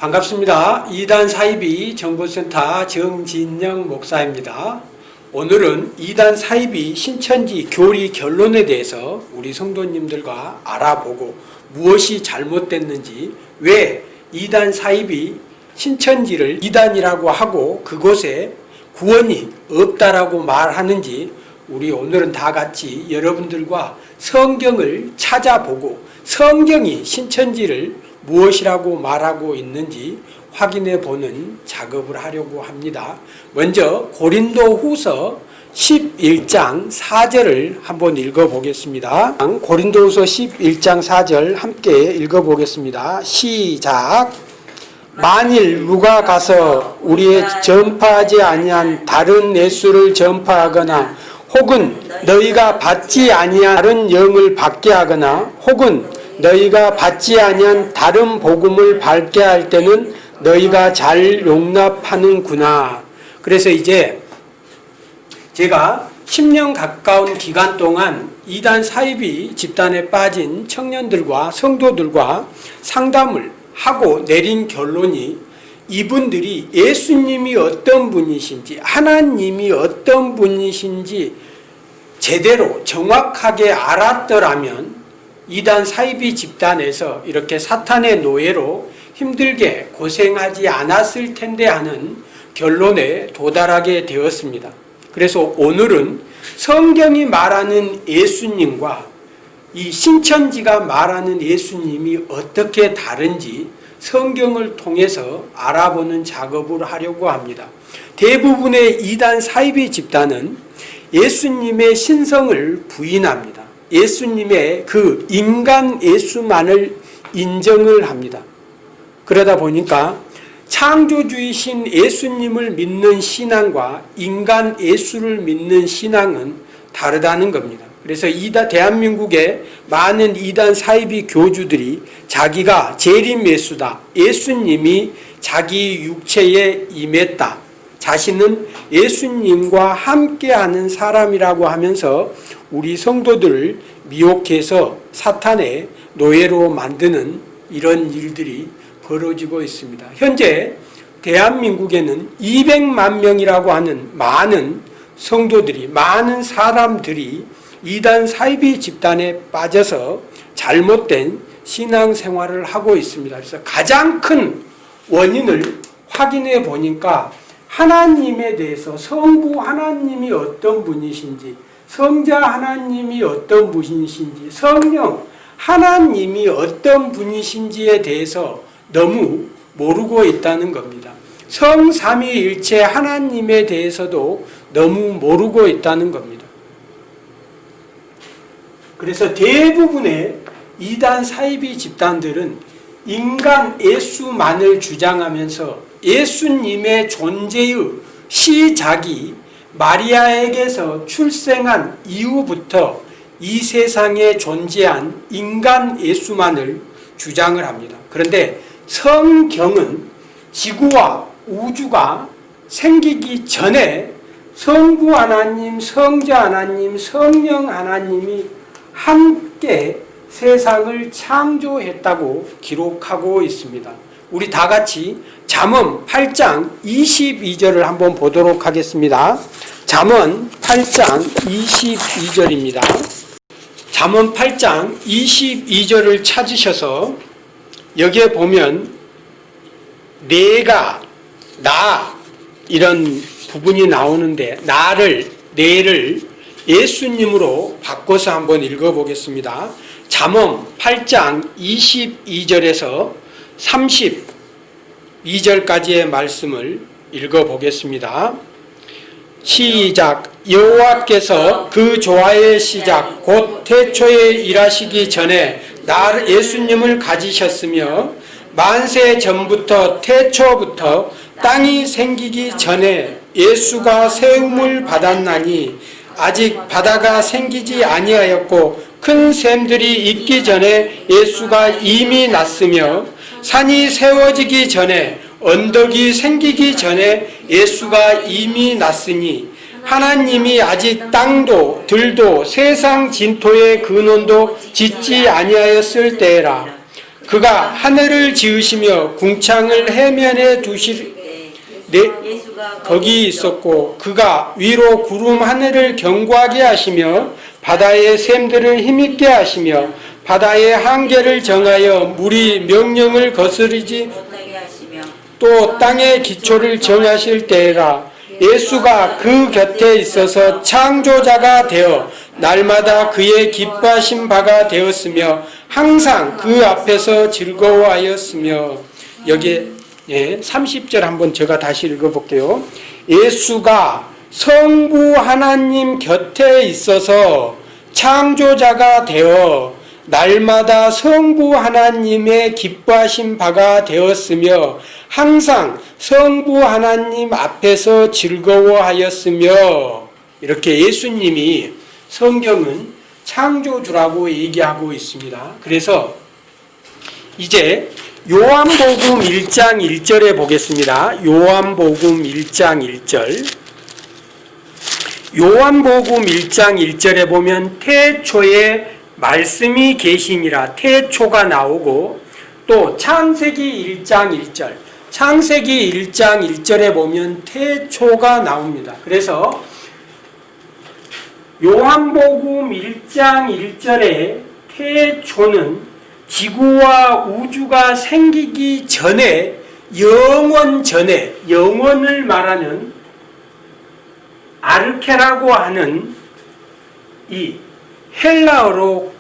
반갑습니다. 2단 사이비 정보센터 정진영 목사입니다. 오늘은 2단 사이비 신천지 교리 결론에 대해서 우리 성도님들과 알아보고 무엇이 잘못됐는지, 왜 2단 사이비 신천지를 2단이라고 하고 그곳에 구원이 없다라고 말하는지, 우리 오늘은 다 같이 여러분들과 성경을 찾아보고 성경이 신천지를 무엇이라고 말하고 있는지 확인해 보는 작업을 하려고 합니다. 먼저 고린도후서 11장 4절을 한번 읽어보겠습니다. 고린도후서 11장 4절 함께 읽어보겠습니다. 시작. 만일 누가 가서 우리의 전파하지 아니한 다른 예수를 전파하거나 혹은 너희가 받지 아니한 다른 영을 받게 하거나 혹은 너희가 받지 아니한 다른 복음을 밝게 할 때는 너희가 잘 용납하는구나. 그래서 이제 제가 10년 가까운 기간 동안 2단 사이비 집단에 빠진 청년들과 성도들과 상담을 하고 내린 결론이, 이분들이 예수님이 어떤 분이신지, 하나님이 어떤 분이신지 제대로 정확하게 알았더라면 2단 사이비 집단에서 이렇게 사탄의 노예로 힘들게 고생하지 않았을 텐데 하는 결론에 도달하게 되었습니다. 그래서 오늘은 성경이 말하는 예수님과 이 신천지가 말하는 예수님이 어떻게 다른지 성경을 통해서 알아보는 작업을 하려고 합니다. 대부분의 2단 사이비 집단은 예수님의 신성을 부인합니다. 예수님의 그 인간 예수만을 인정을 합니다. 그러다 보니까 창조주이신 예수님을 믿는 신앙과 인간 예수를 믿는 신앙은 다르다는 겁니다. 그래서 대한민국의 많은 2단 사이비 교주들이 자기가 재림 예수다, 예수님이 자기 육체에 임했다, 자신은 예수님과 함께하는 사람이라고 하면서 우리 성도들을 미혹해서 사탄의 노예로 만드는 이런 일들이 벌어지고 있습니다. 현재 대한민국에는 200만 명이라고 하는 많은 성도들이, 많은 사람들이 2단 사이비 집단에 빠져서 잘못된 신앙생활을 하고 있습니다. 그래서 가장 큰 원인을 확인해 보니까 하나님에 대해서, 성부 하나님이 어떤 분이신지, 성자 하나님이 어떤 분이신지, 성령 하나님이 어떤 분이신지에 대해서 너무 모르고 있다는 겁니다. 성삼위일체 하나님에 대해서도 너무 모르고 있다는 겁니다. 그래서 대부분의 2단 사이비 집단들은 인간 예수만을 주장하면서 예수님의 존재의 시작이 마리아에게서 출생한 이후부터 이 세상에 존재한 인간 예수만을 주장을 합니다. 그런데 성경은 지구와 우주가 생기기 전에 성부 하나님, 성자 하나님, 성령 하나님이 함께 세상을 창조했다고 기록하고 있습니다. 우리 다 같이 잠언 8장 22절을 한번 보도록 하겠습니다. 잠언 8장 22절입니다. 잠언 8장 22절을 찾으셔서 여기에 보면 내가, 나 이런 부분이 나오는데 내를 예수님으로 바꿔서 한번 읽어보겠습니다. 잠언 8장 22절에서 32절까지의 말씀을 읽어보겠습니다. 시작. 여호와께서 그 조화의 시작 곧 태초에 일하시기 전에 예수님을 가지셨으며 만세 전부터, 태초부터 땅이 생기기 전에 예수가 세움을 받았나니 아직 바다가 생기지 아니하였고 큰 샘들이 있기 전에 예수가 이미 났으며 산이 세워지기 전에, 언덕이 생기기 전에 예수가 이미 났으니 하나님이 아직 땅도 들도 세상 진토의 근원도 짓지 아니하였을 때라. 그가 하늘을 지으시며 궁창을 해면에 두실 거기 있었고 그가 위로 구름 하늘을 견고하게 하시며 바다의 샘들을 힘있게 하시며 바다의 한계를 정하여 물이 명령을 거스르지 또 땅의 기초를 정하실 때라. 예수가 그 곁에 있어서 창조자가 되어 날마다 그의 기뻐하신 바가 되었으며 항상 그 앞에서 즐거워하였으며. 여기에 30절 한번 제가 다시 읽어볼게요. 예수가 성부 하나님 곁에 있어서 창조자가 되어 날마다 성부 하나님의 기뻐하신 바가 되었으며 항상 성부 하나님 앞에서 즐거워하였으며. 이렇게 예수님이 성경은 창조주라고 얘기하고 있습니다. 그래서 이제 요한복음 1장 1절에 보겠습니다. 요한복음 1장 1절. 요한복음 1장 1절에 보면 태초에 말씀이 계시니라 태초가 나오고 또 창세기 1장 1절. 창세기 1장 1절에 보면 태초가 나옵니다. 그래서 요한복음 1장 1절에 태초는 지구와 우주가 생기기 전에 영원 전에 영원을 말하는 아르케라고 하는 이 헬라어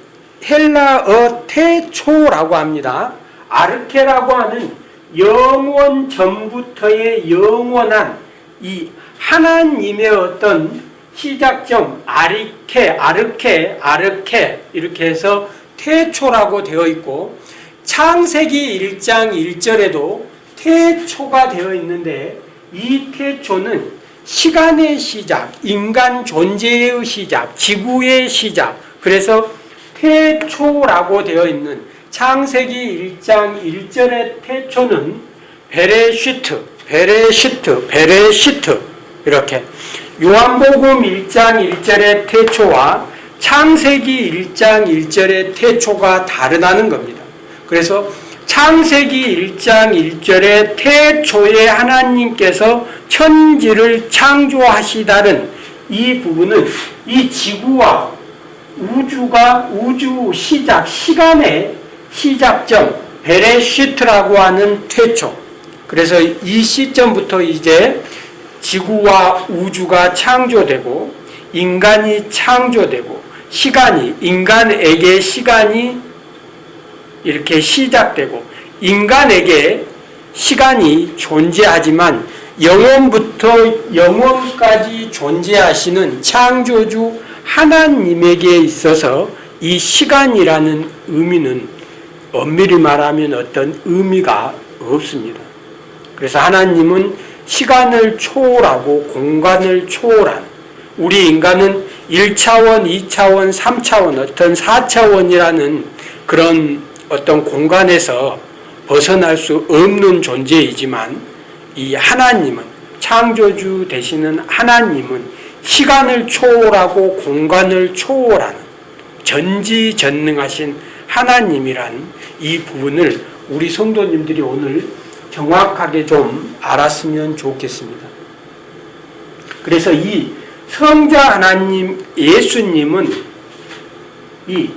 태초라고 합니다. 아르케라고 하는 영원 전부터의 영원한 이 하나님의 어떤 시작점 아르케 이렇게 해서 태초라고 되어 있고 창세기 1장 1절에도 태초가 되어 있는데 이 태초는 시간의 시작, 인간 존재의 시작, 지구의 시작. 그래서 태초라고 되어 있는 창세기 1장 1절의 태초는 베레시트 이렇게 요한복음 1장 1절의 태초와 창세기 1장 1절의 태초가 다르다는 겁니다. 그래서 창세기 1장 1절의 태초에 하나님께서 천지를 창조하시다는 이 부분은 이 지구와 우주 시작, 시간의 시작점, 베레시트라고 하는 태초. 그래서 이 시점부터 이제 지구와 우주가 창조되고 인간이 창조되고 인간에게 시간이 이렇게 시작되고 인간에게 시간이 존재하지만 영원부터 영원까지 존재하시는 창조주 하나님에게 있어서 이 시간이라는 의미는 엄밀히 말하면 어떤 의미가 없습니다. 그래서 하나님은 시간을 초월하고 공간을 초월한 우리 인간은 1차원, 2차원, 3차원, 어떤 4차원이라는 그런 어떤 공간에서 벗어날 수 없는 존재이지만 이 하나님은 창조주 되시는 하나님은 시간을 초월하고 공간을 초월하는 전지전능하신 하나님이란 이 부분을 우리 성도님들이 오늘 정확하게 좀 알았으면 좋겠습니다. 그래서 이 성자 하나님 예수님은 이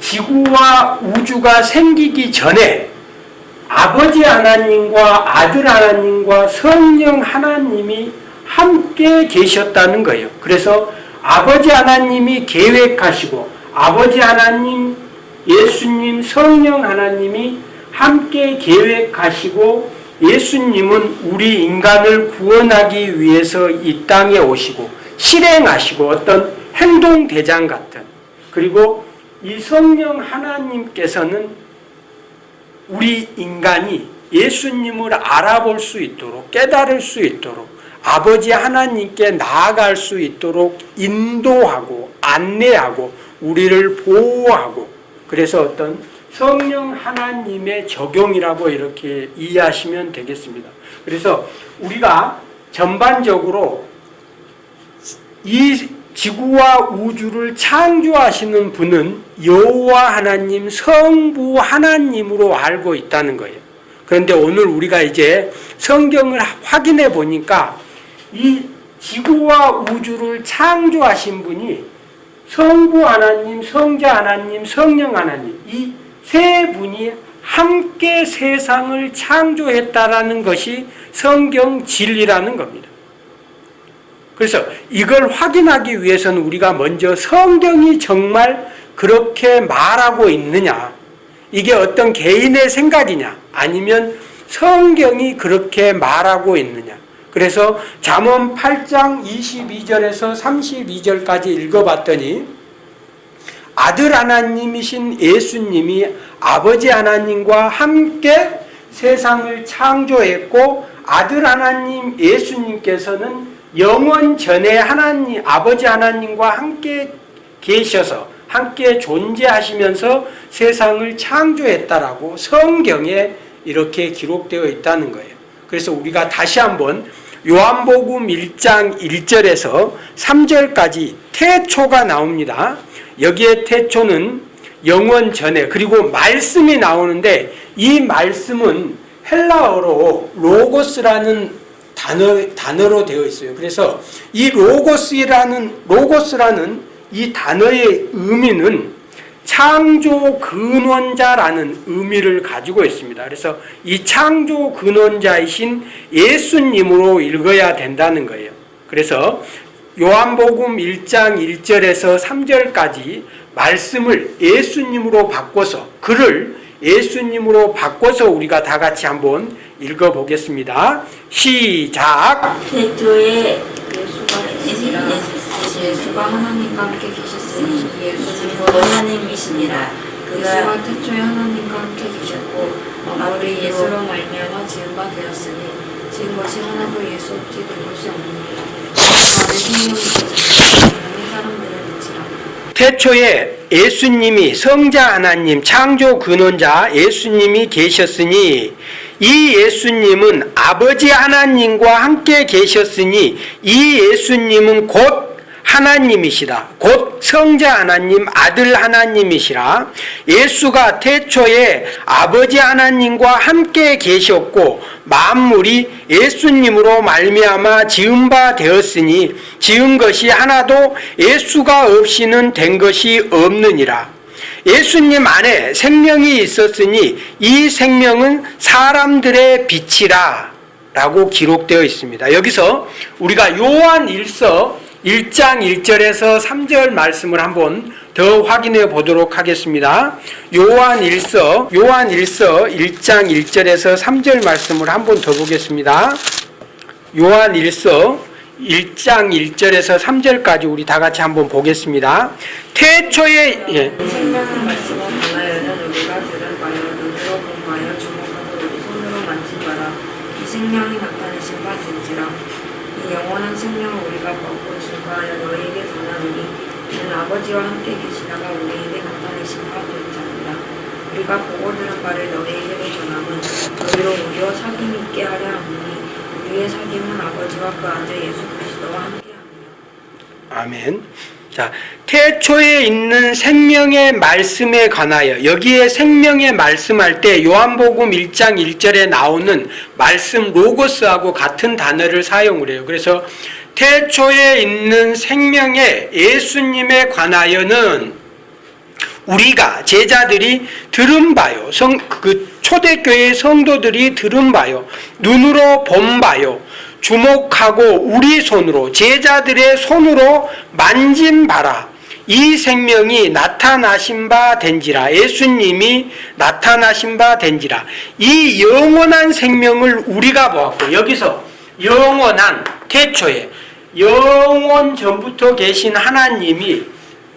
지구와 우주가 생기기 전에 아버지 하나님과 아들 하나님과 성령 하나님이 함께 계셨다는 거예요. 그래서 아버지 하나님이 계획하시고 아버지 하나님, 예수님, 성령 하나님이 함께 계획하시고 예수님은 우리 인간을 구원하기 위해서 이 땅에 오시고 실행하시고 어떤 행동대장 같은, 그리고 이 성령 하나님께서는 우리 인간이 예수님을 알아볼 수 있도록 깨달을 수 있도록 아버지 하나님께 나아갈 수 있도록 인도하고 안내하고 우리를 보호하고, 그래서 어떤 성령 하나님의 적용이라고 이렇게 이해하시면 되겠습니다. 그래서 우리가 전반적으로 이 지구와 우주를 창조하시는 분은 여호와 하나님, 성부 하나님으로 알고 있다는 거예요. 그런데 오늘 우리가 이제 성경을 확인해 보니까 이 지구와 우주를 창조하신 분이 성부 하나님, 성자 하나님, 성령 하나님, 이 세 분이 함께 세상을 창조했다라는 것이 성경 진리라는 겁니다. 그래서 이걸 확인하기 위해서는 우리가 먼저 성경이 정말 그렇게 말하고 있느냐, 이게 어떤 개인의 생각이냐, 아니면 성경이 그렇게 말하고 있느냐. 그래서 잠언 8장 22절에서 32절까지 읽어봤더니 아들 하나님이신 예수님이 아버지 하나님과 함께 세상을 창조했고, 아들 하나님 예수님께서는 영원 전에 하나님, 아버지 하나님과 함께 계셔서 함께 존재하시면서 세상을 창조했다라고 성경에 이렇게 기록되어 있다는 거예요. 그래서 우리가 다시 한번 요한복음 1장 1절에서 3절까지 태초가 나옵니다. 여기에 태초는 영원 전에, 그리고 말씀이 나오는데 이 말씀은 헬라어로 로고스라는 단어로 되어 있어요. 그래서 이 로고스라는 이 단어의 의미는 창조 근원자라는 의미를 가지고 있습니다. 그래서 이 창조 근원자이신 예수님으로 읽어야 된다는 거예요. 그래서 요한복음 1장 1절에서 3절까지 말씀을 예수님으로 바꿔서, 글을 예수님으로 바꿔서 우리가 다 같이 한번 읽어보겠습니다. 시작. 태초에 예수가 하나님과 함께 계셨으니 예수는 하나님이시니라. 예수가 태초에 하나님과 함께 계셨고 아우리 예수로 말미암아 지은 바 되었으니 지은 것이 하나도 예수 없이 된 것이 없느니라. 안에 생명이 있었으니 사람들을 믿지라. 태초에 예수님이, 성자 하나님, 창조 근원자 예수님이 계셨으니 이 예수님은 아버지 하나님과 함께 계셨으니 이 예수님은 곧 하나님이시라. 곧 성자 하나님, 아들 하나님이시라. 예수가 태초에 아버지 하나님과 함께 계셨고 만물이 예수님으로 말미암아 지은 바 되었으니 지은 것이 하나도 예수가 없이는 된 것이 없느니라. 예수님 안에 생명이 있었으니 이 생명은 사람들의 빛이라 라고 기록되어 있습니다. 여기서 우리가 요한 1장 1절에서 3절 말씀을 한번 더 확인해 보도록 하겠습니다. 요한 1장 1절에서 3절 말씀을 한번 더 보겠습니다. 요한 1장 1절에서 3절까지 우리 다 같이 한번 보겠습니다. 태초에 생명의 말씀은 바나여는 우리가 들은 바요 눈으로 본 바요 주목하고 우리 손으로 만진 바라. 이 생명이 나타내신 바 된지라. 이 영원한 생명을 우리가 받고 증거하여 너희에게 전하노니 이는 아버지와 함께 계시다가 우리에게 나타내신 바 된 자니라. 우리가 보고 들은 바를 너희에게도 전함은 너희로 우리와 사귐이 있게 하려 함이니 우리의 사귐은 아버지와 그 아들 예수 그리스도와 함께 함이라. 아멘. 자, 태초에 있는 생명의 말씀에 관하여, 여기에 생명의 말씀할 때 요한복음 1장 1절에 나오는 말씀 로고스하고 같은 단어를 사용을 해요. 그래서 태초에 있는 생명의 예수님에 관하여는 우리가 제자들이 들은 바요, 초대교회 성도들이 들은 바요, 눈으로 본 바요, 주목하고 우리 손으로, 제자들의 손으로 만진 바라. 이 생명이 나타나신 바 된지라. 예수님이 나타나신 바 된지라. 이 영원한 생명을 우리가 보았고, 여기서 영원한, 태초에 영원 전부터 계신 하나님이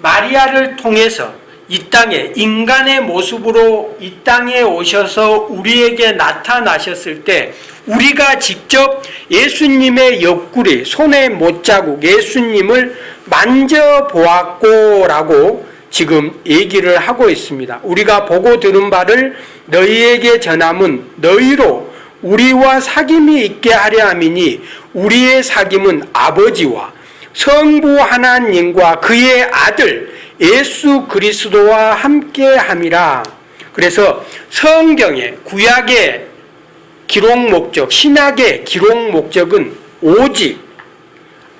마리아를 통해서 이 땅에 인간의 모습으로 이 땅에 오셔서 우리에게 나타나셨을 때 우리가 직접 예수님의 옆구리, 손의 못자국, 예수님을 만져보았고 라고 지금 얘기를 하고 있습니다. 우리가 보고 들은 바를 너희에게 전함은 너희로 우리와 사귐이 있게 하려 함이니 우리의 사귐은 아버지와 성부 하나님과 그의 아들 예수 그리스도와 함께함이라. 그래서 성경의 구약의 기록 목적, 신약의 기록 목적은 오직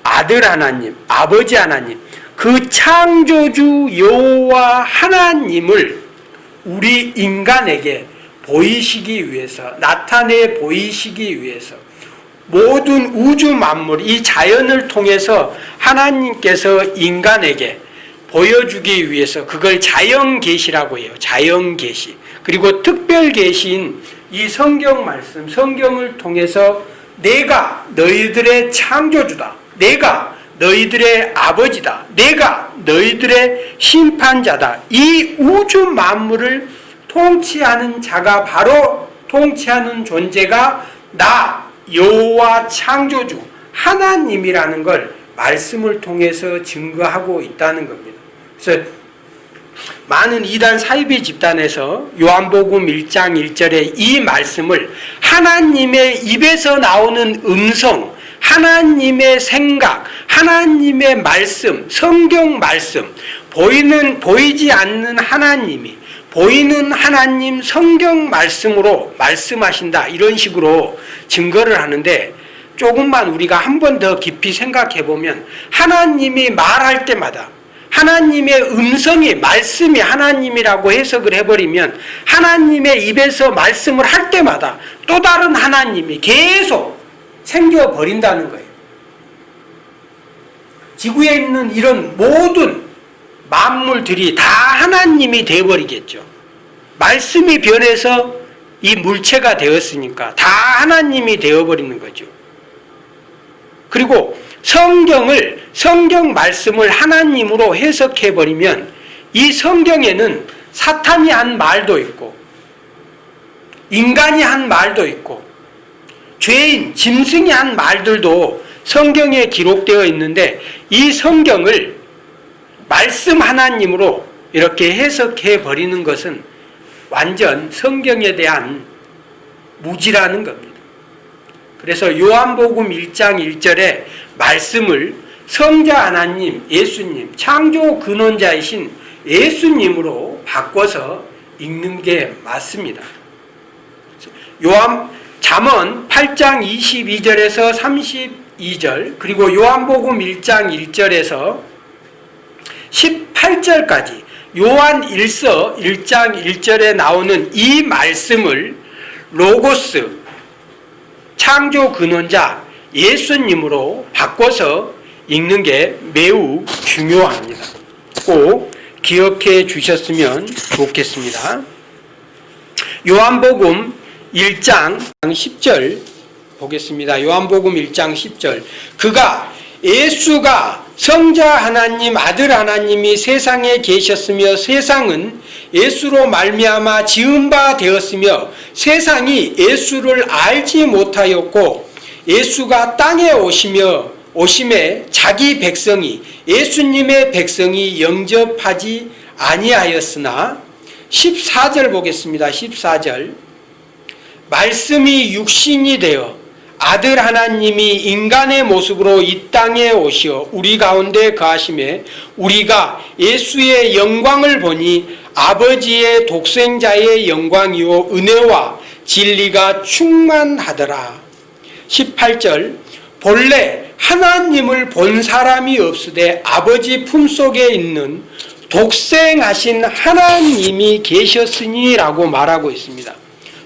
아들 하나님, 아버지 하나님, 그 창조주 여호와 하나님을 우리 인간에게 보이시기 위해서, 나타내 보이시기 위해서, 모든 우주 만물, 이 자연을 통해서 하나님께서 인간에게 보여주기 위해서 그걸 자연계시라고 해요. 자연계시. 그리고 특별계시인 이 성경 말씀, 성경을 통해서 내가 너희들의 창조주다. 내가 너희들의 아버지다. 내가 너희들의 심판자다. 이 우주 만물을 통치하는 자가 바로 통치하는 존재가 나 여호와 창조주 하나님이라는 걸 말씀을 통해서 증거하고 있다는 겁니다. 그래서 많은 이단 사이비 집단에서 요한복음 1장 1절에 이 말씀을 하나님의 입에서 나오는 음성, 하나님의 생각, 하나님의 말씀, 성경 말씀, 보이지 않는 하나님이 보이는 하나님 성경 말씀으로 말씀하신다, 이런 식으로 증거를 하는데, 조금만 우리가 한 번 더 깊이 생각해 보면 하나님이 말할 때마다 하나님의 음성이, 말씀이 하나님이라고 해석을 해버리면 하나님의 입에서 말씀을 할 때마다 또 다른 하나님이 계속 생겨버린다는 거예요. 지구에 있는 이런 모든 만물들이 다 하나님이 되어버리겠죠. 말씀이 변해서 이 물체가 되었으니까 다 하나님이 되어버리는 거죠. 그리고 성경 말씀을 하나님으로 해석해버리면 이 성경에는 사탄이 한 말도 있고 인간이 한 말도 있고 죄인, 짐승이 한 말들도 성경에 기록되어 있는데, 이 성경을 말씀 하나님으로 이렇게 해석해버리는 것은 완전 성경에 대한 무지라는 겁니다. 그래서 요한복음 1장 1절에 말씀을 성자 하나님, 예수님, 창조 근원자이신 예수님으로 바꿔서 읽는 게 맞습니다. 잠언 8장 22절에서 32절, 그리고 요한복음 1장 1절에서 18절까지 요한 1서 1장 1절에 나오는 이 말씀을 로고스, 창조 근원자 예수님으로 바꿔서 읽는 게 매우 중요합니다. 꼭 기억해 주셨으면 좋겠습니다. 요한복음 1장 10절 보겠습니다. 요한복음 1장 10절. 예수가 성자 하나님, 아들 하나님이 세상에 계셨으며 세상은 예수로 말미암아 지은 바 되었으며 세상이 예수를 알지 못하였고 예수가 땅에 오심에 자기 백성이, 예수님의 백성이 영접하지 아니하였으나, 14절 보겠습니다. 14절. 말씀이 육신이 되어 아들 하나님이 인간의 모습으로 이 땅에 오시어 우리 가운데 거하심에 우리가 예수의 영광을 보니 아버지의 독생자의 영광이요 은혜와 진리가 충만하더라. 18절. 본래 하나님을 본 사람이 없으되 아버지 품속에 있는 독생하신 하나님이 계셨으니 라고 말하고 있습니다.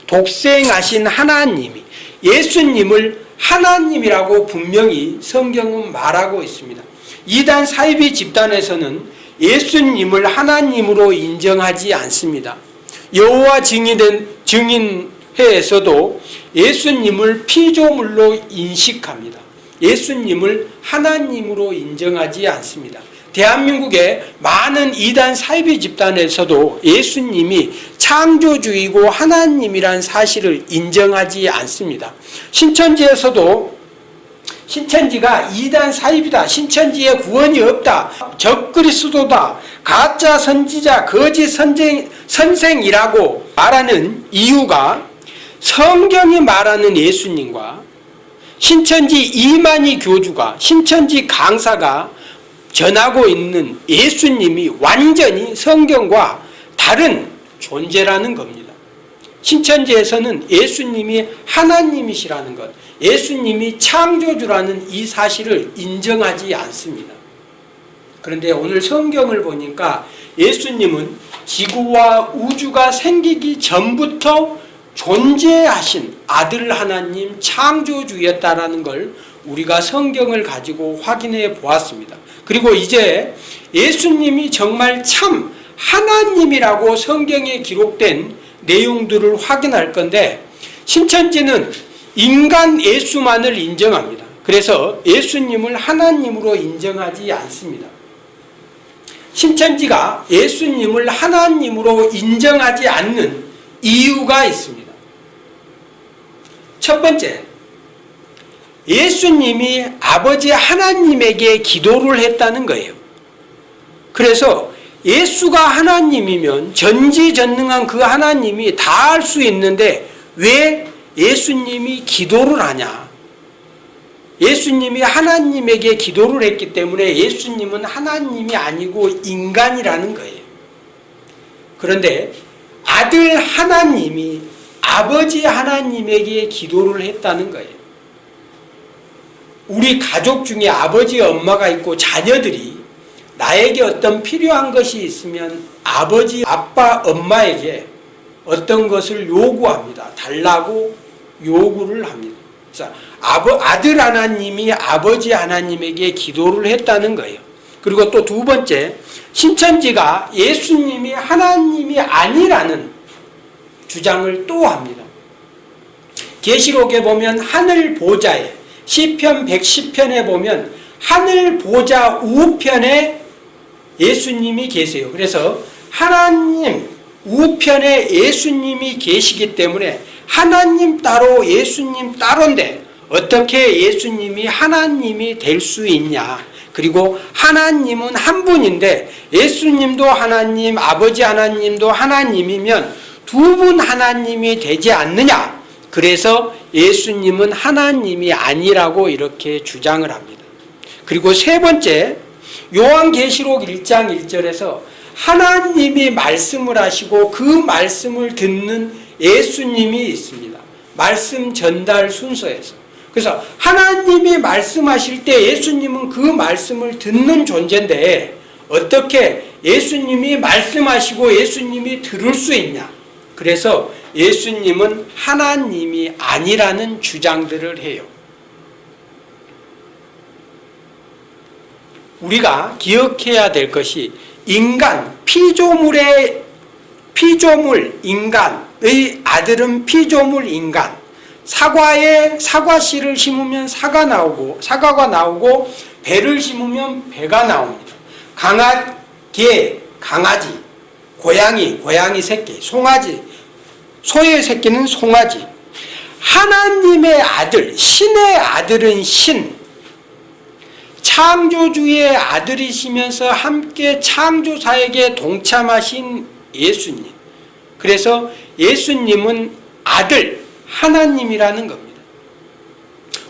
독생하신 하나님이, 예수님을 하나님이라고 분명히 성경은 말하고 있습니다. 이단 사이비 집단에서는 예수님을 하나님으로 인정하지 않습니다. 여호와 증인회에서도 예수님을 피조물로 인식합니다. 예수님을 하나님으로 인정하지 않습니다. 대한민국의 많은 이단 사이비 집단에서도 예수님이 창조주이고 하나님이란 사실을 인정하지 않습니다. 신천지에서도 신천지가 이단 사이비다, 신천지에 구원이 없다, 적그리스도다, 가짜 선지자, 거짓 선생이라고 말하는 이유가 성경이 말하는 예수님과 신천지 이만희 교주가, 신천지 강사가 전하고 있는 예수님이 완전히 성경과 다른 존재라는 겁니다. 신천지에서는 예수님이 하나님이시라는 것, 예수님이 창조주라는 이 사실을 인정하지 않습니다. 그런데 오늘 성경을 보니까 예수님은 지구와 우주가 생기기 전부터 존재하신 아들 하나님 창조주였다라는 걸 우리가 성경을 가지고 확인해 보았습니다. 그리고 이제 예수님이 정말 참 하나님이라고 성경에 기록된 내용들을 확인할 건데, 신천지는 인간 예수만을 인정합니다. 그래서 예수님을 하나님으로 인정하지 않습니다. 신천지가 예수님을 하나님으로 인정하지 않는 이유가 있습니다. 첫 번째, 예수님이 아버지 하나님에게 기도를 했다는 거예요. 그래서 예수가 하나님이면 전지전능한 그 하나님이 다 할 수 있는데 왜 예수님이 기도를 하냐? 예수님이 하나님에게 기도를 했기 때문에 예수님은 하나님이 아니고 인간이라는 거예요. 그런데 아들 하나님이 아버지 하나님에게 기도를 했다는 거예요. 우리 가족 중에 아버지, 엄마가 있고 자녀들이 나에게 어떤 필요한 것이 있으면 아버지, 아빠, 엄마에게 어떤 것을 요구합니다. 달라고 요구를 합니다. 그래서 아들 하나님이 아버지 하나님에게 기도를 했다는 거예요. 그리고 또 두 번째, 신천지가 예수님이 하나님이 아니라는 주장을 또 합니다. 계시록에 보면 하늘 보좌에, 시편 110편에 보면 하늘 보좌 우편에 예수님이 계세요. 그래서 하나님 우편에 예수님이 계시기 때문에 하나님 따로 예수님 따로인데 어떻게 예수님이 하나님이 될 수 있냐? 그리고 하나님은 한 분인데 예수님도 하나님, 아버지 하나님도 하나님이면 두 분 하나님이 되지 않느냐? 그래서 예수님은 하나님이 아니라고 이렇게 주장을 합니다. 그리고 세 번째, 요한계시록 1장 1절에서 하나님이 말씀을 하시고 그 말씀을 듣는 예수님이 있습니다. 말씀 전달 순서에서. 그래서 하나님이 말씀하실 때 예수님은 그 말씀을 듣는 존재인데 어떻게 예수님이 말씀하시고 예수님이 들을 수 있냐? 그래서 예수님은 하나님이 아니라는 주장들을 해요. 우리가 기억해야 될 것이 인간, 피조물 인간의 아들은 피조물 인간. 사과에 사과씨를 심으면 사과가 나오고 배를 심으면 배가 나옵니다. 개, 강아지, 고양이 새끼, 송아지, 소의 새끼는 송아지. 하나님의 아들, 신의 아들은 신, 창조주의 아들이시면서 함께 창조사에게 동참하신 예수님. 그래서 예수님은 아들, 하나님이라는 겁니다.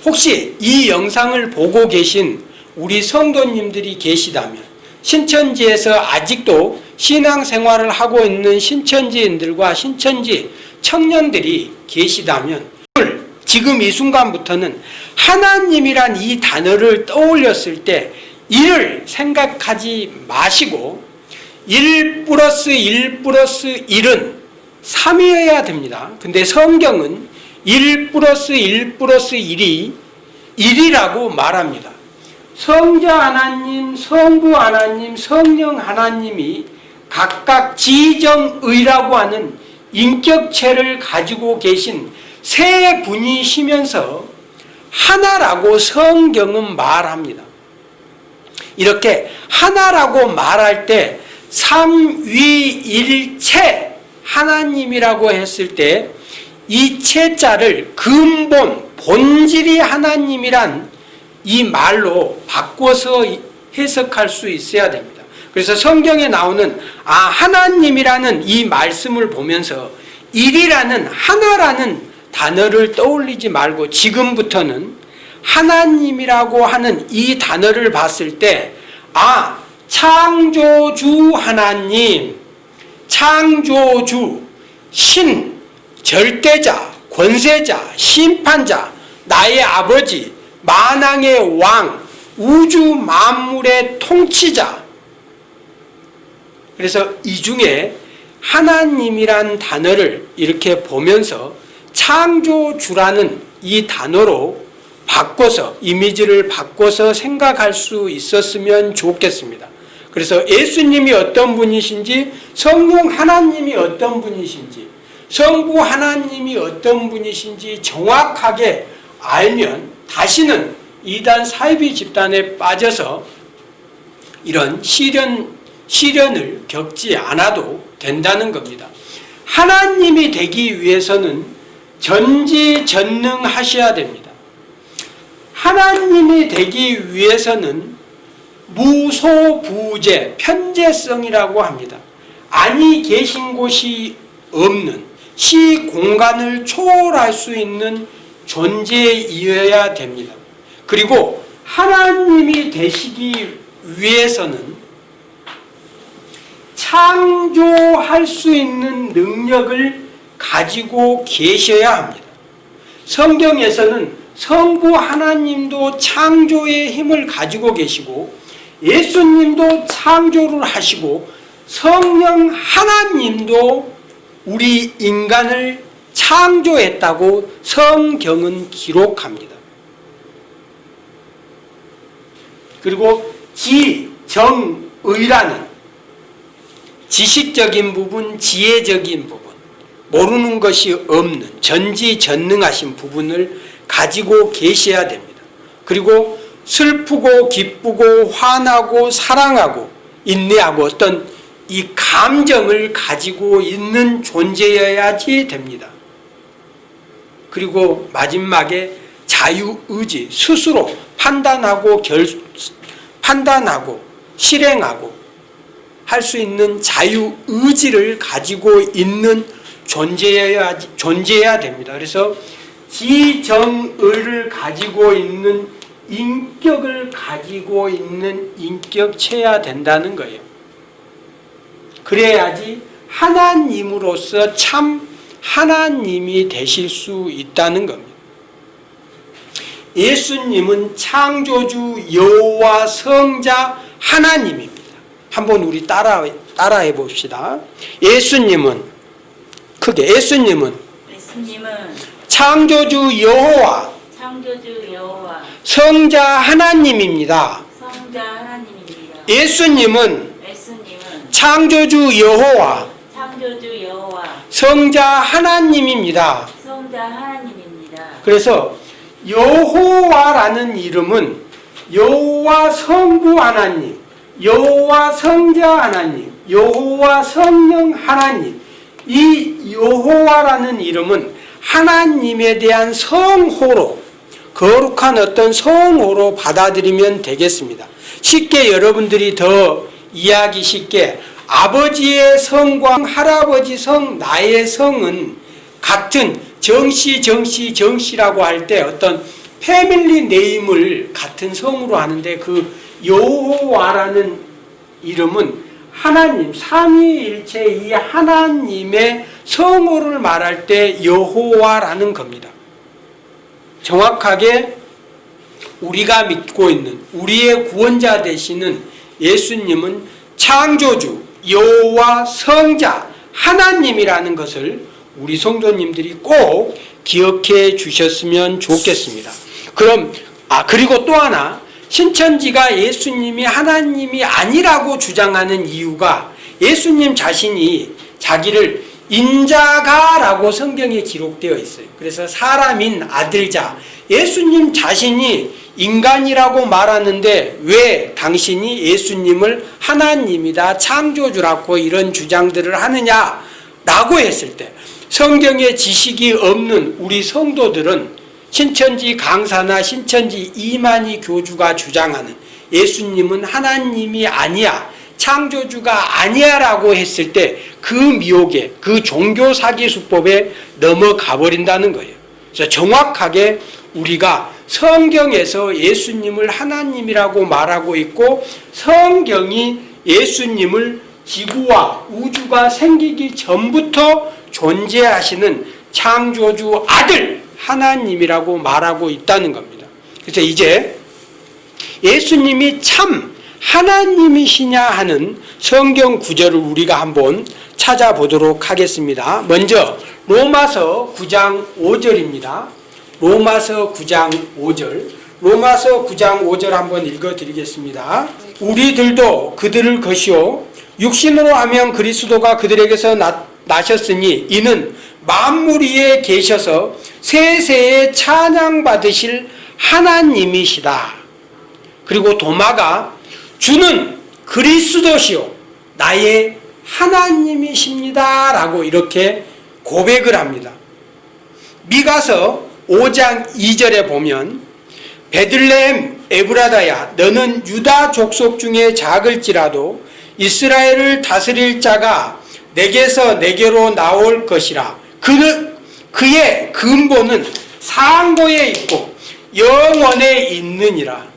혹시 이 영상을 보고 계신 우리 성도님들이 계시다면, 신천지에서 아직도 신앙생활을 하고 있는 신천지인들과 신천지 청년들이 계시다면 지금 이 순간부터는 하나님이란 이 단어를 떠올렸을 때 이를 생각하지 마시고 1 플러스 1 플러스 1은 3이어야 됩니다. 근데 성경은 1 플러스 1 플러스 1이 1이라고 말합니다. 성자 하나님, 성부 하나님, 성령 하나님이 각각 지정의라고 하는 인격체를 가지고 계신 세 분이시면서 하나라고 성경은 말합니다. 이렇게 하나라고 말할 때 삼위일체 하나님이라고 했을 때 이 체자를 근본, 본질이 하나님이란 이 말로 바꿔서 해석할 수 있어야 됩니다. 그래서 성경에 나오는 하나님이라는 이 말씀을 보면서 일이라는 하나라는 단어를 떠올리지 말고 지금부터는 하나님이라고 하는 이 단어를 봤을 때, 아, 창조주 하나님, 창조주, 신, 절대자, 권세자, 심판자, 나의 아버지, 만왕의 왕, 우주 만물의 통치자. 그래서 이 중에 하나님이란 단어를 이렇게 보면서 창조주라는 이 단어로 바꿔서, 이미지를 바꿔서 생각할 수 있었으면 좋겠습니다. 그래서 예수님이 어떤 분이신지, 성령 하나님이 어떤 분이신지, 성부 하나님이 어떤 분이신지 정확하게 알면 다시는 이단 사이비 집단에 빠져서 이런 시련을 겪지 않아도 된다는 겁니다. 하나님이 되기 위해서는 전지전능하셔야 됩니다. 하나님이 되기 위해서는 무소부재, 편재성이라고 합니다. 아니 계신 곳이 없는, 시공간을 초월할 수 있는 존재이어야 됩니다. 그리고 하나님이 되시기 위해서는 창조할 수 있는 능력을 가지고 계셔야 합니다. 성경에서는 성부 하나님도 창조의 힘을 가지고 계시고, 예수님도 창조를 하시고, 성령 하나님도 우리 인간을 창조했다고 성경은 기록합니다. 그리고 지정의라는 지식적인 부분, 지혜적인 부분, 모르는 것이 없는 전지전능하신 부분을 가지고 계셔야 됩니다. 그리고 슬프고 기쁘고 화나고 사랑하고 인내하고 어떤 이 감정을 가지고 있는 존재여야지 됩니다. 그리고 마지막에 자유의지, 스스로 판단하고 실행하고 할 수 있는 자유의지를 가지고 있는 존재여야 됩니다. 그래서 지정의를 가지고 있는, 인격을 가지고 있는 인격체야 된다는 거예요. 그래야지 하나님으로서 참 하나님이 되실 수 있다는 겁니다. 예수님은 창조주, 여호와, 성자, 하나님입니다. 한번 우리 따라해 봅시다. 예수님은 창조주 여호와, 성자 하나님입니다. 예수님은 창조주 여호와, 성자 하나님입니다. 그래서 여호와라는 이름은 여호와 성부 하나님, 여호와 성자 하나님, 여호와 성령 하나님, 이 여호와라는 이름은 하나님에 대한 성호로, 거룩한 어떤 성호로 받아들이면 되겠습니다. 쉽게 여러분들이 더 이해하기 쉽게, 아버지의 성과 할아버지 성, 나의 성은 같은 정씨라고 할 때 어떤 패밀리 네임을 같은 성으로 하는데, 그 여호와라는 이름은 하나님, 삼위일체 이 하나님의 성호를 말할 때 여호와라는 겁니다. 정확하게 우리가 믿고 있는 우리의 구원자 되시는 예수님은 창조주, 여호와, 성자, 하나님이라는 것을 우리 성도님들이 꼭 기억해 주셨으면 좋겠습니다. 그리고 또 하나, 신천지가 예수님이 하나님이 아니라고 주장하는 이유가, 예수님 자신이 자기를 인자가라고 성경에 기록되어 있어요. 그래서 사람인 아들자, 예수님 자신이 인간이라고 말하는데 왜 당신이 예수님을 하나님이다, 창조주라고 이런 주장들을 하느냐라고 했을 때, 성경에 지식이 없는 우리 성도들은 신천지 강사나 신천지 이만희 교주가 주장하는 예수님은 하나님이 아니야, 창조주가 아니야 라고 했을 때 그 미혹에, 그 종교 사기 수법에 넘어가 버린다는 거예요. 그래서 정확하게 우리가 성경에서 예수님을 하나님이라고 말하고 있고 성경이 예수님을 지구와 우주가 생기기 전부터 존재하시는 창조주 아들 하나님이라고 말하고 있다는 겁니다. 그래서 이제 예수님이 참 하나님이시냐 하는 성경 구절을 우리가 한번 찾아보도록 하겠습니다. 먼저 로마서 9장 5절입니다. 로마서 9장 5절. 로마서 9장 5절 한번 읽어드리겠습니다. 우리들도 그들을 것이요 육신으로 하면 그리스도가 그들에게서 나셨으니 이는 만물 위에 계셔서 세세에 찬양받으실 하나님이시다. 그리고 도마가 주는 그리스도시요 나의 하나님이십니다 라고 이렇게 고백을 합니다. 미가서 5장 2절에 보면 베들레헴 에브라다야 너는 유다 족속 중에 작을지라도 이스라엘을 다스릴 자가 내게서 내게로 나올 것이라. 그의 근본은 상고에 있고 영원에 있느니라.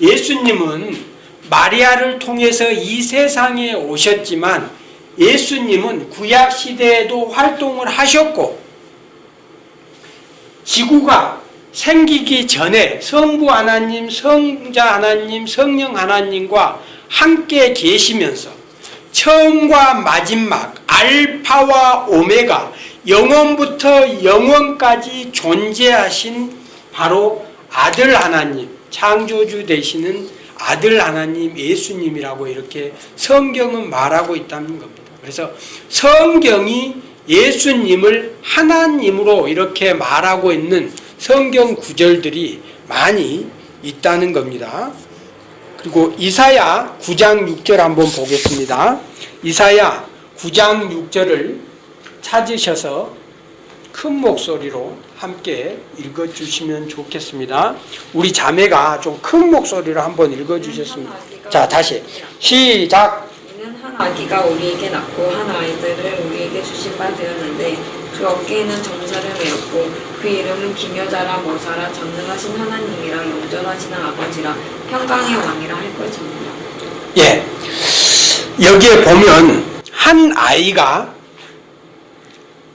예수님은 마리아를 통해서 이 세상에 오셨지만 예수님은 구약 시대에도 활동을 하셨고 지구가 생기기 전에 성부 하나님, 성자 하나님, 성령 하나님과 함께 계시면서 처음과 마지막 알파와 오메가 영원부터 영원까지 존재하신 바로 아들 하나님, 창조주 되시는 아들 하나님 예수님이라고 이렇게 성경은 말하고 있다는 겁니다. 그래서 성경이 예수님을 하나님으로 이렇게 말하고 있는 성경 구절들이 많이 있다는 겁니다. 그리고 이사야 9장 6절 한번 보겠습니다. 이사야 9장 6절을 찾으셔서 큰 목소리로 함께 읽어주시면 좋겠습니다. 우리 자매가 좀 큰 목소리로 한번 읽어주셨습니다. 자, 다시 시작. 이는 한 아기가 우리에게 낳고 한 아이들을 우리에게 주신 바 되었는데 그 어깨에는 정사를 메었고 그 이름은 기묘자라 모사라 전능하신 하나님이라 영전하시는 아버지라 평강의 왕이라 할 것입니다. 예, 여기에 보면 한 아이가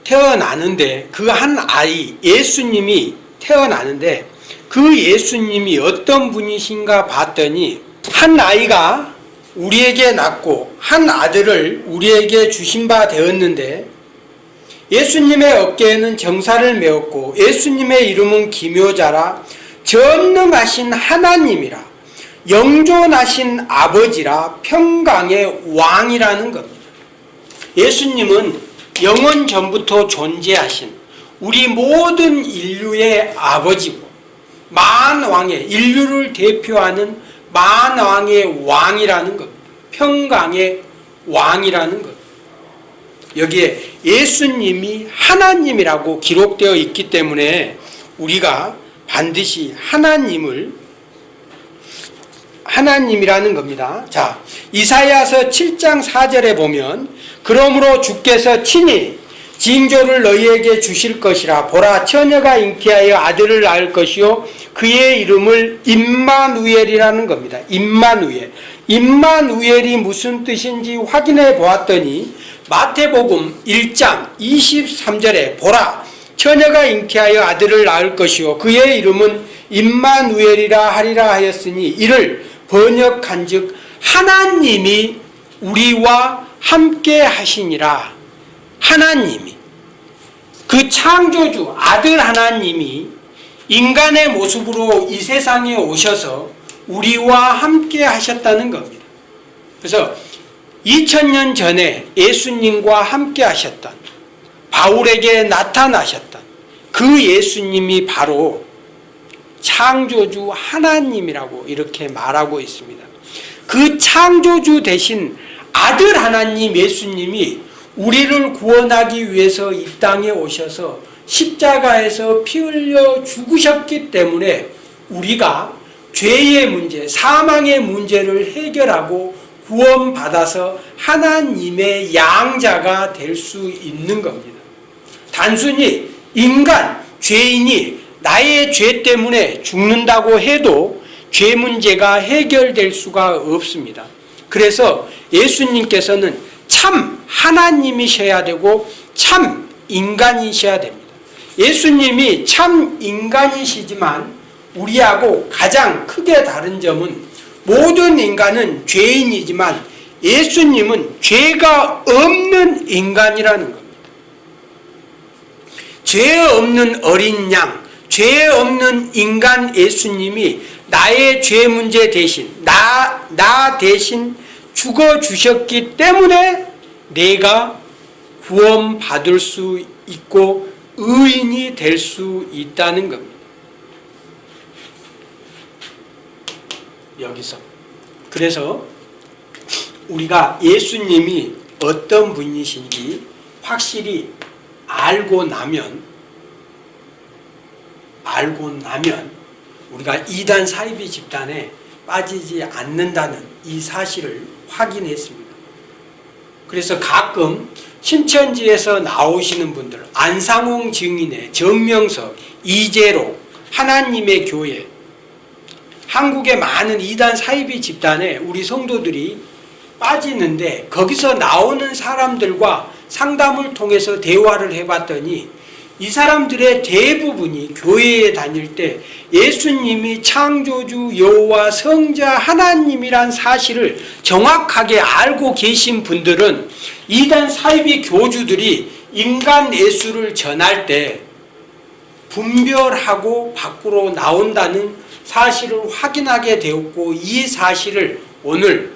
태어나는데 그 한 아이 예수님이 태어나는데 그 예수님이 어떤 분이신가 봤더니 한 아이가 우리에게 낳고 한 아들을 우리에게 주신 바 되었는데 예수님의 어깨에는 정사를 메었고 예수님의 이름은 기묘자라 전능하신 하나님이라 영존하신 아버지라 평강의 왕이라는 겁니다. 예수님은 영원 전부터 존재하신 우리 모든 인류의 아버지고 만왕의 인류를 대표하는 만왕의 왕이라는 겁니다. 평강의 왕이라는 겁니다. 여기에 예수님이 하나님이라고 기록되어 있기 때문에 우리가 반드시 하나님이라는 겁니다. 자, 이사야서 7장 4절에 보면 그러므로 주께서 친히 징조를 너희에게 주실 것이라. 보라, 처녀가 잉태하여 아들을 낳을 것이요 그의 이름을 임마누엘이라는 겁니다. 임마누엘이 무슨 뜻인지 확인해 보았더니 마태복음 1장 23절에 보라, 처녀가 잉태하여 아들을 낳을 것이요 그의 이름은 임마누엘이라 하리라 하였으니 이를 번역한즉 하나님이 우리와 함께 하시니라. 하나님이 그 창조주 아들 하나님이 인간의 모습으로 이 세상에 오셔서 우리와 함께 하셨다는 겁니다. 그래서 2000년 전에 예수님과 함께 하셨던 바울에게 나타나셨던 그 예수님이 바로 창조주 하나님이라고 이렇게 말하고 있습니다. 그 창조주 대신 아들 하나님 예수님이 우리를 구원하기 위해서 이 땅에 오셔서 십자가에서 피 흘려 죽으셨기 때문에 우리가 죄의 문제, 사망의 문제를 해결하고 구원받아서 하나님의 양자가 될 수 있는 겁니다. 단순히 인간, 죄인이 나의 죄 때문에 죽는다고 해도 죄 문제가 해결될 수가 없습니다. 그래서 예수님께서는 참 하나님이셔야 되고 참 인간이셔야 됩니다. 예수님이 참 인간이시지만 우리하고 가장 크게 다른 점은 모든 인간은 죄인이지만 예수님은 죄가 없는 인간이라는 겁니다. 죄 없는 어린 양, 죄 없는 인간 예수님이 나의 죄 문제 대신 나 대신 죽어주셨기 때문에 내가 구원받을 수 있고 의인이 될 수 있다는 겁니다. 여기서 그래서 우리가 예수님이 어떤 분이신지 확실히 알고 나면 우리가 이단 사이비 집단에 빠지지 않는다는 이 사실을 확인했습니다. 그래서 가끔 신천지에서 나오시는 분들, 안상홍 증인의 정명석, 이재로, 하나님의 교회, 한국의 많은 이단 사이비 집단에 우리 성도들이 빠지는데 거기서 나오는 사람들과 상담을 통해서 대화를 해봤더니 이 사람들의 대부분이 교회에 다닐 때 예수님이 창조주 여호와 성자 하나님이란 사실을 정확하게 알고 계신 분들은 이단 사이비 교주들이 인간 예수를 전할 때 분별하고 밖으로 나온다는 사실을 확인하게 되었고 이 사실을 오늘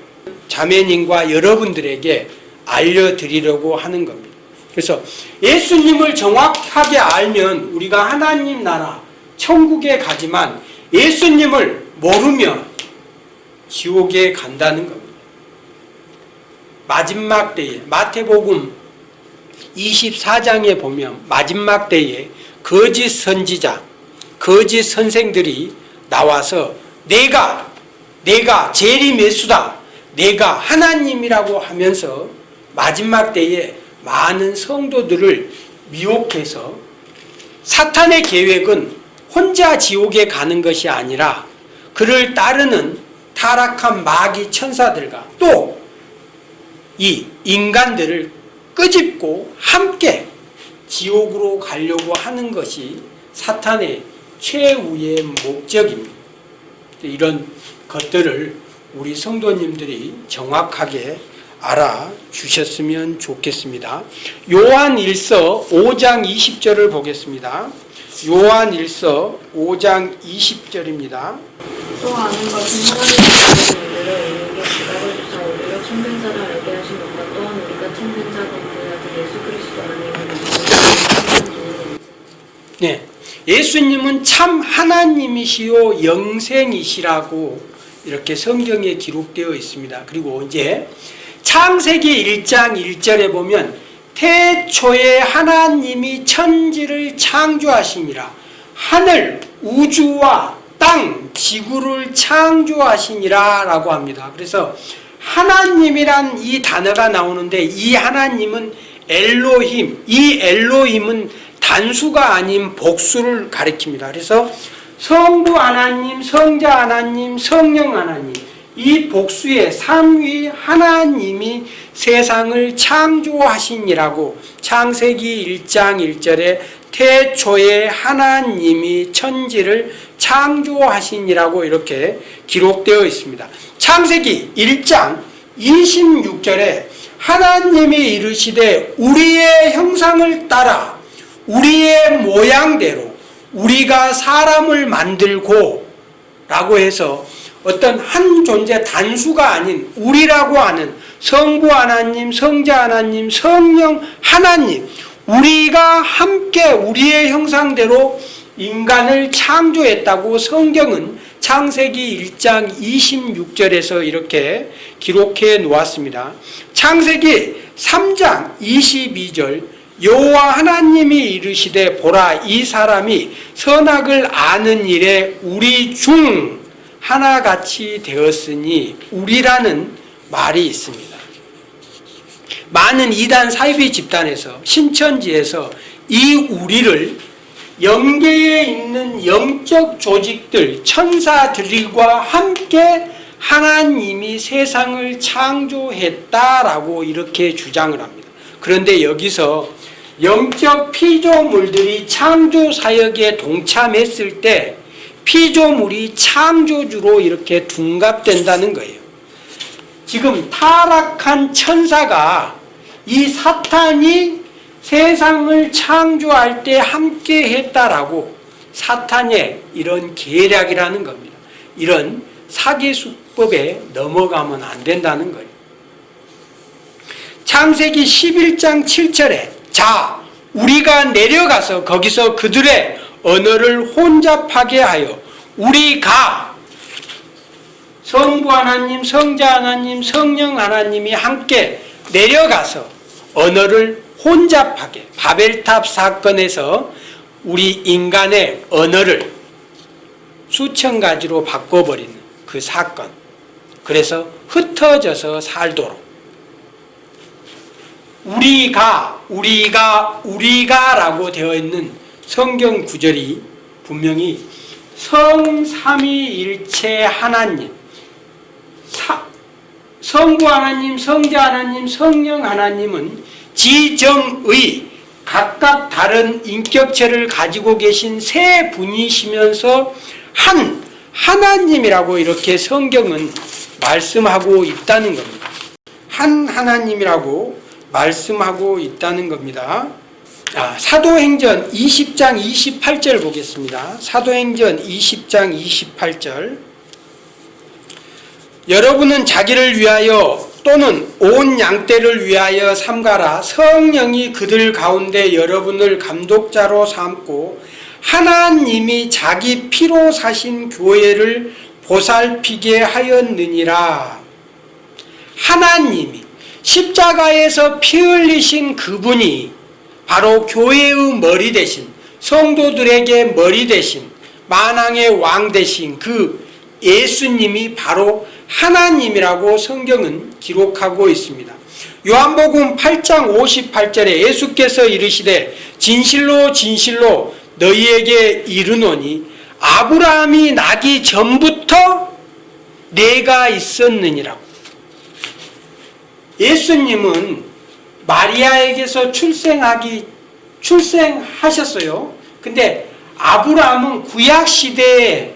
자매님과 여러분들에게 알려드리려고 하는 겁니다. 그래서 예수님을 정확하게 알면 우리가 하나님 나라 천국에 가지만 예수님을 모르면 지옥에 간다는 겁니다. 마지막 때에 마태복음 24장에 보면 마지막 때에 거짓 선지자, 거짓 선생들이 나와서 내가 재림 예수다, 내가 하나님이라고 하면서 마지막 때에 많은 성도들을 미혹해서 사탄의 계획은 혼자 지옥에 가는 것이 아니라 그를 따르는 타락한 마귀 천사들과 또 이 인간들을 끄집고 함께 지옥으로 가려고 하는 것이 사탄의 최후의 목적입니다. 이런 것들을 우리 성도님들이 정확하게 알아주셨으면 좋겠습니다. 요한일서 5장 20절을 보겠습니다. 요한일서 5장 20절입니다. 또 아는 것은 하나님의 우리를 의에게 기다려주사 우리를 참된 자를 알게 하신 것과 또한 우리가 참된 자가 그의 아들 예수 그리스도 안에 네, 예수님은 참 하나님이시요 영생이시라고 이렇게 성경에 기록되어 있습니다. 그리고 이제 창세기 1장 1절에 보면 태초에 하나님이 천지를 창조하시니라 하늘 우주와 땅 지구를 창조하시니라 라고 합니다. 그래서 하나님이란 이 단어가 나오는데 이 하나님은 엘로힘, 이 엘로힘은 단수가 아닌 복수를 가리킵니다. 그래서 성부 하나님, 성자 하나님, 성령 하나님 이 복수의 삼위 하나님이 세상을 창조하시니라고 창세기 1장 1절에 태초에 하나님이 천지를 창조하시니라고 이렇게 기록되어 있습니다. 창세기 1장 26절에 하나님이 이르시되 우리의 형상을 따라 우리의 모양대로 우리가 사람을 만들고 라고 해서 어떤 한 존재 단수가 아닌 우리라고 하는 성부 하나님, 성자 하나님, 성령 하나님 우리가 함께 우리의 형상대로 인간을 창조했다고 성경은 창세기 1장 26절에서 이렇게 기록해 놓았습니다. 창세기 3장 22절 여호와 하나님이 이르시되 보라 이 사람이 선악을 아는 일에 우리 중 하나같이 되었으니 우리라는 말이 있습니다. 많은 이단 사이비 집단에서 신천지에서 이 우리를 영계에 있는 영적 조직들, 천사들과 함께 하나님이 세상을 창조했다라고 이렇게 주장을 합니다. 그런데 여기서 영적 피조물들이 창조 사역에 동참했을 때 피조물이 창조주로 이렇게 둔갑된다는 거예요. 지금 타락한 천사가 이 사탄이 세상을 창조할 때 함께 했다라고 사탄의 이런 계략이라는 겁니다. 이런 사기수법에 넘어가면 안 된다는 거예요. 창세기 11장 7절에 자, 우리가 내려가서 거기서 그들의 언어를 혼잡하게 하여 우리가 성부 하나님, 성자 하나님, 성령 하나님이 함께 내려가서 언어를 혼잡하게, 바벨탑 사건에서 우리 인간의 언어를 수천 가지로 바꿔버리는 그 사건. 그래서 흩어져서 살도록 우리가라고 되어 있는 성경 구절이 분명히 성삼위일체 하나님, 성부 하나님, 성자 하나님, 성령 하나님은 지정의 각각 다른 인격체를 가지고 계신 세 분이시면서 한 하나님이라고 이렇게 성경은 말씀하고 있다는 겁니다. 한 하나님이라고 말씀하고 있다는 겁니다. 사도행전 20장 28절 보겠습니다. 사도행전 20장 28절. 여러분은 자기를 위하여 또는 온 양떼를 위하여 삼가라. 성령이 그들 가운데 여러분을 감독자로 삼고 하나님이 자기 피로 사신 교회를 보살피게 하였느니라. 하나님이 십자가에서 피 흘리신 그분이 바로 교회의 머리 대신, 성도들에게 머리 대신, 만왕의 왕 대신 그 예수님이 바로 하나님이라고 성경은 기록하고 있습니다. 요한복음 8장 58절에 예수께서 이르시되 진실로 진실로 너희에게 이르노니 아브라함이 나기 전부터 내가 있었느니라고. 예수님은 마리아에게서 출생하셨어요. 근데 아브라함은 구약시대에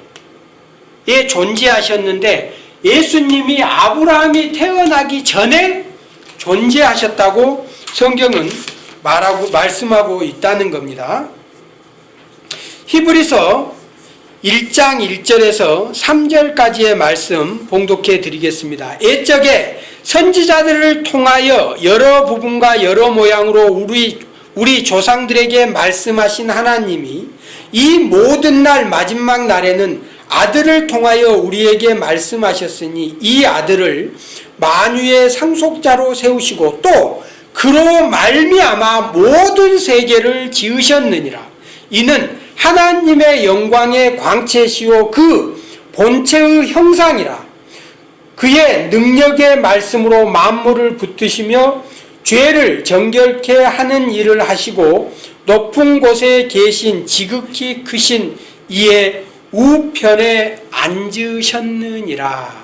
존재하셨는데 예수님이 아브라함이 태어나기 전에 존재하셨다고 성경은 말씀하고 있다는 겁니다. 히브리서 1장 1절에서 3절까지의 말씀 봉독해 드리겠습니다. 옛적에 선지자들을 통하여 여러 부분과 여러 모양으로 우리 조상들에게 말씀하신 하나님이 이 모든 날 마지막 날에는 아들을 통하여 우리에게 말씀하셨으니 이 아들을 만유의 상속자로 세우시고 또 그로 말미암아 모든 세계를 지으셨느니라. 이는 하나님의 영광의 광채시요 그 본체의 형상이라. 그의 능력의 말씀으로 만물을 붙드시며 죄를 정결케 하는 일을 하시고 높은 곳에 계신 지극히 크신 이의 우편에 앉으셨느니라.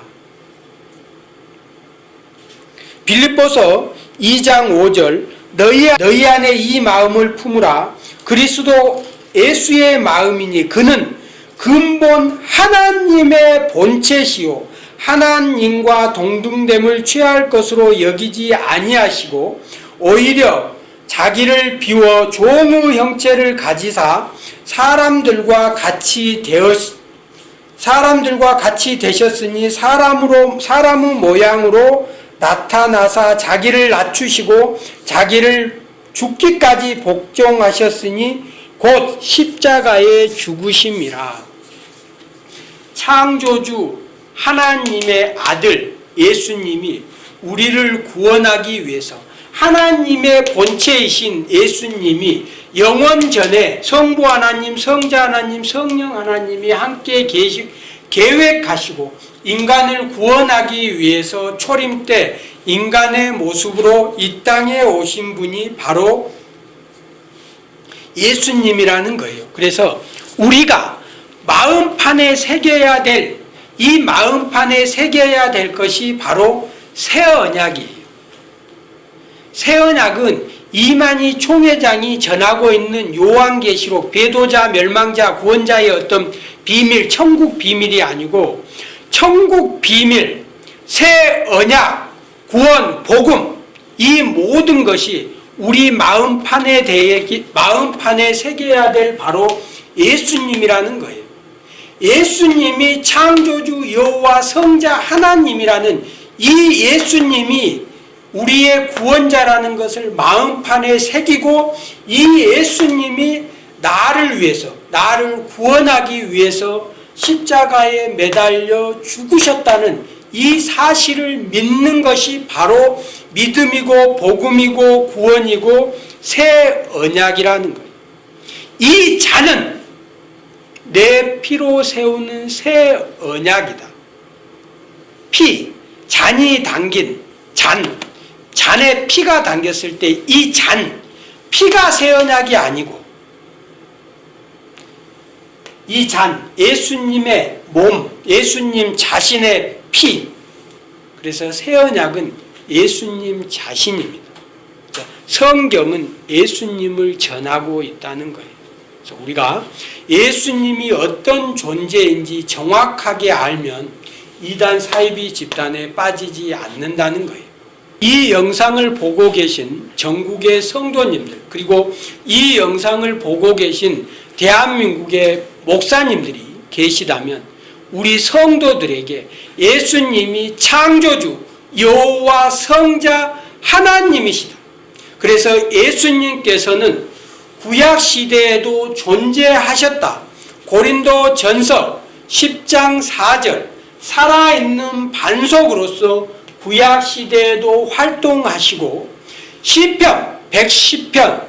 빌립보서 2장 5절 너희 안에 이 마음을 품으라. 그리스도 예수의 마음이니 그는 근본 하나님의 본체시요 하나님과 동등됨을 취할 것으로 여기지 아니하시고 오히려 자기를 비워 종의 형체를 가지사 사람들과 같이 되셨으니 사람의 모양으로 나타나사 자기를 낮추시고 자기를 죽기까지 복종하셨으니 곧 십자가에 죽으심이라. 창조주 하나님의 아들 예수님이 우리를 구원하기 위해서 하나님의 본체이신 예수님이 영원 전에 성부 하나님, 성자 하나님, 성령 하나님이 함께 계획하시고 인간을 구원하기 위해서 초림 때 인간의 모습으로 이 땅에 오신 분이 바로 예수님이라는 거예요. 그래서 우리가 마음판에 새겨야 될, 이 마음판에 새겨야 될 것이 바로 새 언약이에요. 새 언약은 이만희 총회장이 전하고 있는 요한계시록, 배도자, 멸망자, 구원자의 어떤 비밀, 천국 비밀이 아니고 천국 비밀, 새 언약, 구원, 복음, 이 모든 것이 우리 마음판에 새겨야 될 바로 예수님이라는 거예요. 예수님이 창조주 여호와 성자 하나님이라는 이 예수님이 우리의 구원자라는 것을 마음판에 새기고, 이 예수님이 나를 위해서, 나를 구원하기 위해서 십자가에 매달려 죽으셨다는 이 사실을 믿는 것이 바로 믿음이고 복음이고 구원이고 새 언약이라는 거예요. 이 잔은 내 피로 세우는 새 언약이다. 피, 잔이 담긴 잔에 피가 담겼을 때 이 피가 새 언약이 아니고 이 잔, 예수님의 몸, 예수님 자신의 피. 그래서 새 언약은 예수님 자신입니다. 성경은 예수님을 전하고 있다는 거예요. 그래서 우리가 예수님이 어떤 존재인지 정확하게 알면 이단 사이비 집단에 빠지지 않는다는 거예요. 이 영상을 보고 계신 전국의 성도님들, 그리고 이 영상을 보고 계신 대한민국의 목사님들이 계시다면 우리 성도들에게 예수님이 창조주 여호와 성자 하나님이시다. 그래서 예수님께서는 구약시대에도 존재하셨다. 고린도 전서 10장 4절, 살아있는 반석으로서 구약시대에도 활동하시고, 시편 110편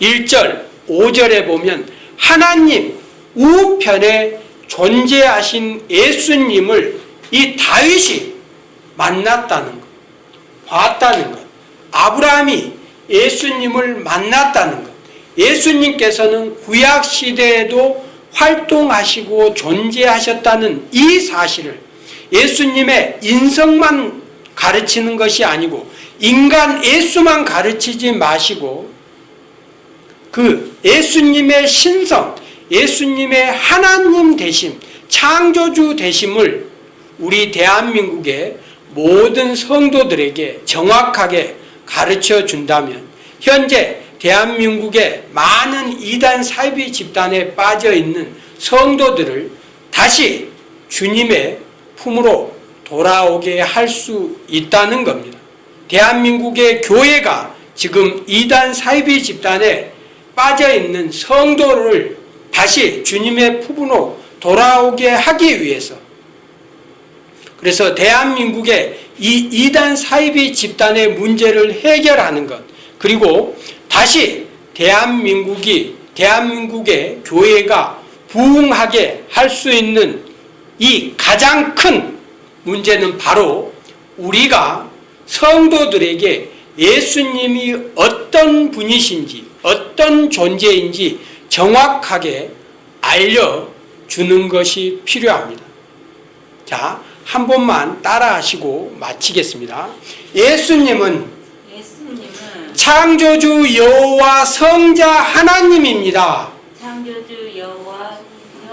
1절 5절에 보면 하나님 우편에 존재하신 예수님을 이 다윗이 만났다는 것, 봤다는 것, 아브라함이 예수님을 만났다는 것, 예수님께서는 구약시대에도 활동하시고 존재하셨다는 이 사실을, 예수님의 인성만 가르치는 것이 아니고 인간 예수만 가르치지 마시고 그 예수님의 신성, 예수님의 하나님 되심, 창조주 되심을 우리 대한민국의 모든 성도들에게 정확하게 가르쳐 준다면 현재 대한민국의 많은 이단 사이비 집단에 빠져 있는 성도들을 다시 주님의 품으로 돌아오게 할 수 있다는 겁니다. 대한민국의 교회가 지금 이단 사이비 집단에 빠져 있는 성도를 다시 주님의 품으로 돌아오게 하기 위해서, 그래서 대한민국의 이 이단 사이비 집단의 문제를 해결하는 것, 그리고 다시 대한민국의 교회가 부흥하게 할 수 있는 이 가장 큰 문제는 바로 우리가 성도들에게 예수님이 어떤 분이신지, 어떤 존재인지 정확하게 알려주는 것이 필요합니다. 자, 한 번만 따라하시고 마치겠습니다. 예수님은 창조주 여호와 성자 하나님입니다. 창조주 여호와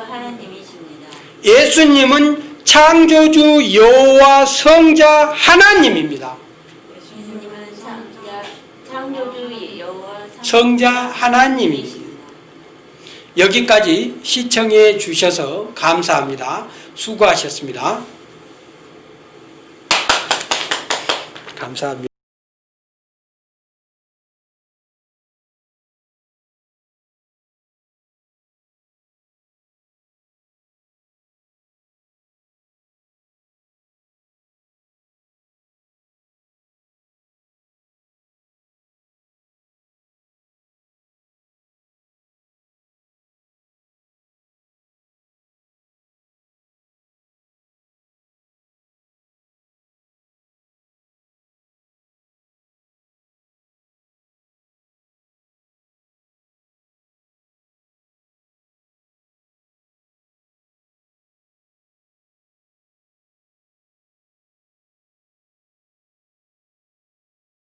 하나님이십니다. 예수님은 창조주 여호와 성자 하나님입니다. 예수님은 창조주 여호와 성자 하나님입니다. 여기까지 시청해 주셔서 감사합니다. 수고하셨습니다. 감사합니다.